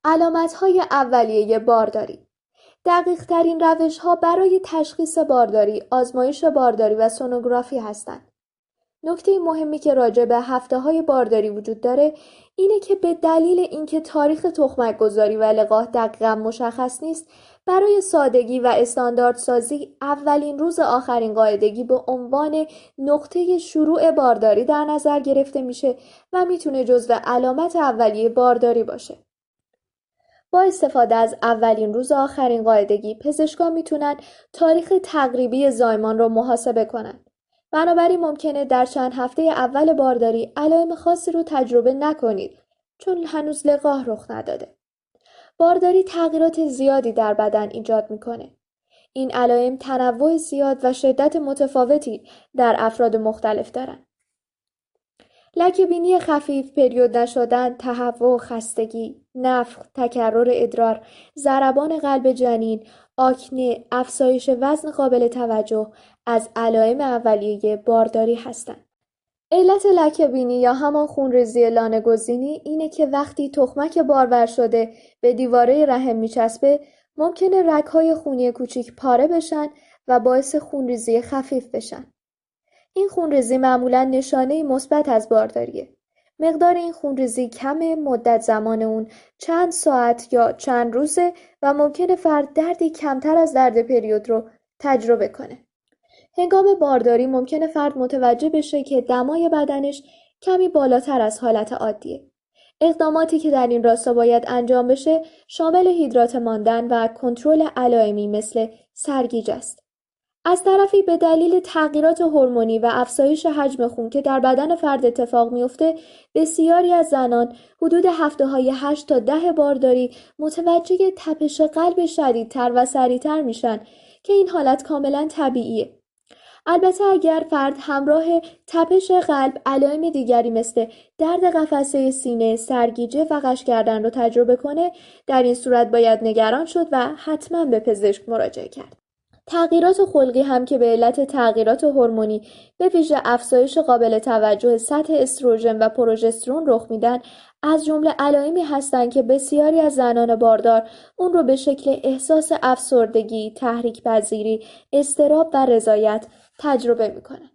علامت‌های اولیه بارداری. دقیق‌ترین روش‌ها برای تشخیص بارداری، آزمایش بارداری و سونوگرافی هستند. نکته مهمی که راجع به هفته‌های بارداری وجود داره اینه که به دلیل اینکه تاریخ تخمک‌گذاری و لقاح دقیقاً مشخص نیست، برای سادگی و استانداردسازی اولین روز آخرین قاعدگی به عنوان نقطه شروع بارداری در نظر گرفته میشه و میتونه جزو علامت اولیه بارداری باشه. با استفاده از اولین روز آخرین قاعدگی، پزشکان میتونن تاریخ تقریبی زایمان رو محاسبه کنن. بنابراین ممکنه در چند هفته اول بارداری علائم خاصی رو تجربه نکنید چون هنوز لقاح رخ نداده. بارداری تغییرات زیادی در بدن ایجاد میکنه. این علائم تنوع زیاد و شدت متفاوتی در افراد مختلف دارن. لکه‌بینی خفیف، پریود نشدن، تهوع، خستگی، نفخ، تکرر ادرار، ضربان قلب جنین، آکنه، افزایش وزن قابل توجه از علائم اولیه بارداری هستند. علت لکه‌بینی یا همان خونریزی لانه‌گزینی اینه که وقتی تخمک بارور شده به دیواره رحم میچسبه، ممکنه رگ‌های خونی کوچیک پاره بشن و باعث خونریزی خفیف بشن. این خونریزی معمولاً نشانه مثبت از بارداریه. مقدار این خونریزی کمه، مدت زمان اون چند ساعت یا چند روزه و ممکنه فرد دردی کمتر از درد پریود رو تجربه کنه. هنگام بارداری ممکنه فرد متوجه بشه که دمای بدنش کمی بالاتر از حالت عادیه. اقداماتی که در این راستا باید انجام بشه شامل هیدرات ماندن و کنترل علائمی مثل سرگیجه است. از طرفی به دلیل تغییرات هورمونی و افزایش حجم خون که در بدن فرد اتفاق میفته، بسیاری از زنان حدود هفته‌های 8 تا 10 بارداری متوجه تپش قلب شدیدتر و سریعتر میشن که این حالت کاملا طبیعیه. البته اگر فرد همراه تپش قلب علائم دیگری مثل درد قفسه سینه، سرگیجه و غش کردن رو تجربه کنه، در این صورت باید نگران شد و حتما به پزشک مراجعه کرد. تغییرات خلقی هم که به علت تغییرات هورمونی به ویژه افزایش قابل توجه سطح استروژن و پروژسترون رخ میدن، از جمله علائمی هستند که بسیاری از زنان باردار اون رو به شکل احساس افسردگی، تحریک پذیری، اضطراب و رضایت تجربه میکنن.